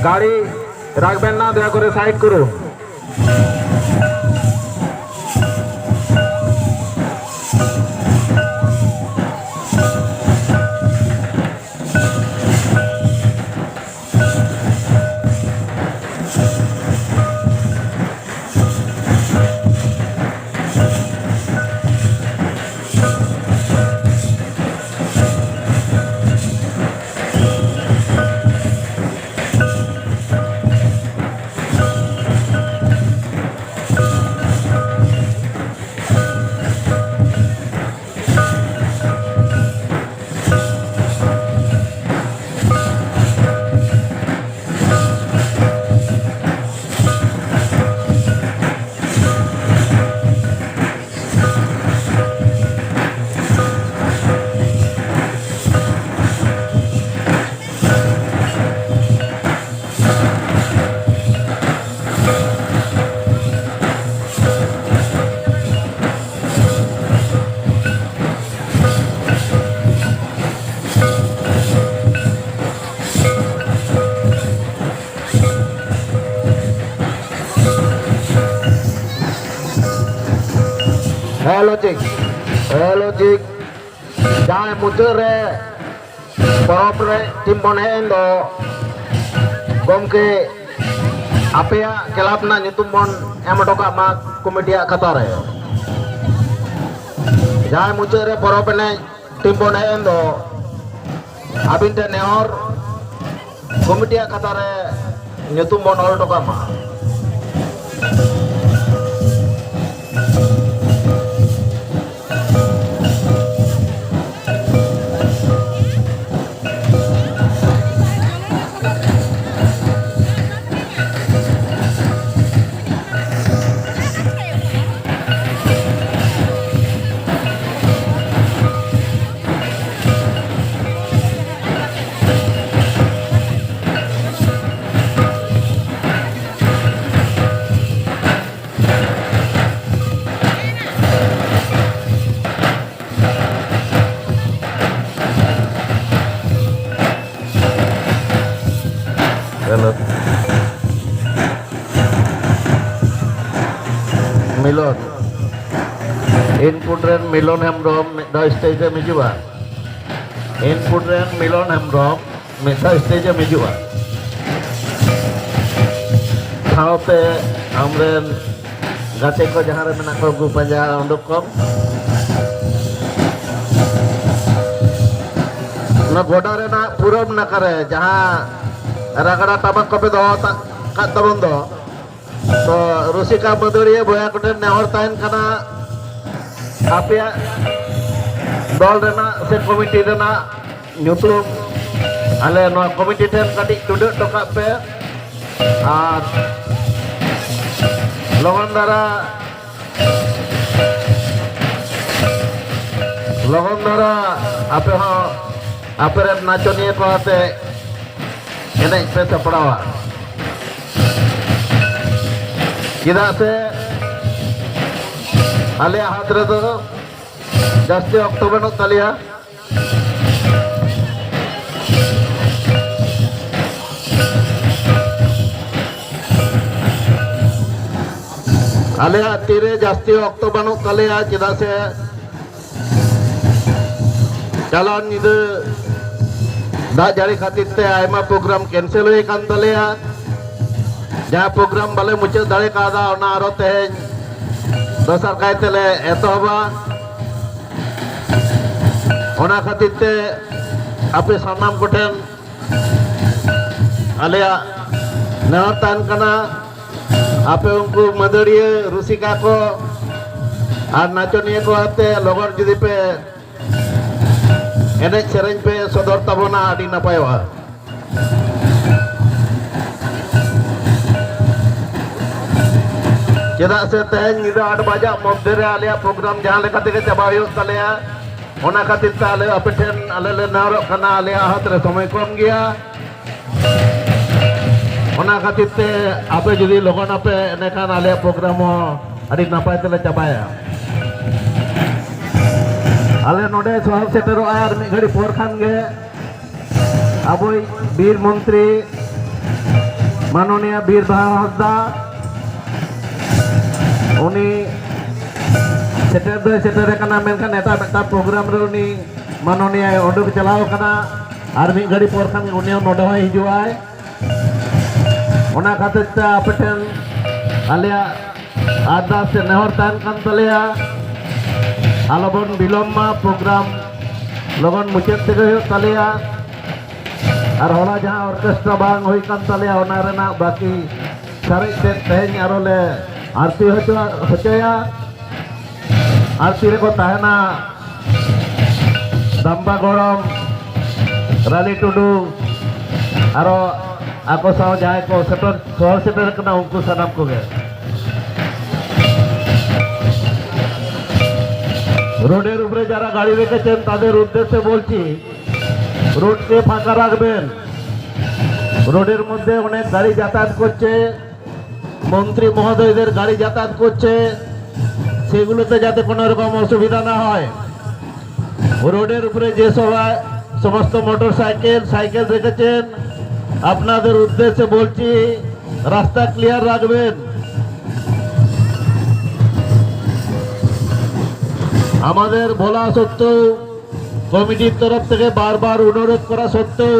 গাড়ি রাখবেন না, দয়া করে সাইড করুন। Logik jangan muncul porop timbon hendo gomke apa ya kelapna nyutumbon ematoka mak komedia katare jangan muncul porop timbon hendo abinte neor komedia katare nyutumbon ol toka mak Milon input ren Milon Hemrom da stage mijuba input ren Milon Hemrom meta stage mijuba saute amren gate ko jahare menak ko gu panja unduk kom na godare na puram na kare jaha ragada tabak ko pe do kat tabon do तो रुसिका मधुरिया बोया कोटे नेहर ताइन कना आपया दल रेना से committee Raina ᱧᱩᱛᱩᱢ आले नोआ committee ठेन कटी टुडे टोका पे और लगन द्वारा आपे हो आपे रे नाचनिया को आते एने पे सपड़ावा चेदा से आले हाथ रे तो जास्ती अक्टो बनो तालिया आले तीरे जास्ती अक्टो बनो तालिया चेदा से चलान निद दा जारी खातिर ते आयमा प्रोग्राम कैंसिल हुई कान तालिया जहाँ प्रोग्राम बाले मुझे दाड़े का आधा और ना आरो तेज दोसर कहते ले ऐतो हवा ओना खातिर ते आपे सामनाम कोठेन आलिया नहरतान कना आपे उनको मदरिये रुसिका को और नाचनिया को आते लोगों जुदी पे एने सेरेंज पे सदर तबोना आदि नपायवा चेदा से तेज निदा 8 बजे मध्य रे आलिया प्रोग्राम जहां लेका तेगे चाबा हुई तालेया ओना खातिर ते आले आपे ठेन आले ले नारो कना आलिया हाथ रे समय कम गया ओना खातिर ते आपे जुदी लोगन आपे एने खान आलिया प्रोग्राम आदि नापाय तेले चाबाया आले नोडे सहब सेटेरो आर मि घड़ी पोर खान गे अबोई वीर मंत्री মাননীয় বীরভূম হাসদা উনি সেটের কানা মেনখান এটা একটা প্রোগ্রাম রে উনি মাননীয় উডুক চালাও কানা আর মিद घड़ी पर खान उनी नोडे हिजुआ ओना खातिर ते आपटेन आलिया आरदास से नेहर तान कान तलेया आलोबन बिलम्मा प्रोग्राम लगन मुचाद तेगे हुयो तलेया और होला जहां ऑर्केस्ट्रा बांग हुई कान तलेया ओना रेना बाकी सारे ते तेहन आरोले आरती होचोया आरती रे को ताहेना दम्बा गरम रानी टुडू और आको साव जाए को शहर सेटर कना उनको सनाम को गे रोडेर उपरे যারা গাড়ি রেখেছেন তাদের উদ্দেশ্যে বলছি রোডকে ফাঁকা রাখবেন রোডের মধ্যে অনেক গাড়ি যাতায়াত করছে মন্ত্রী মহোদয়দের গাড়ি যাতায়াত করছে সেগুলোতে যাতে কোনো রকম অসুবিধা না হয় রোডের উপরে যে সবাই সমস্ত মোটরসাইকেল সাইকেল রেখেছেন আপনাদের উদ্দেশ্যে বলছি রাস্তা ক্লিয়ার রাখবেন আমাদের বলা সত্ত্বেও কমিটির তরফ থেকে বারবার অনুরোধ করা সত্ত্বেও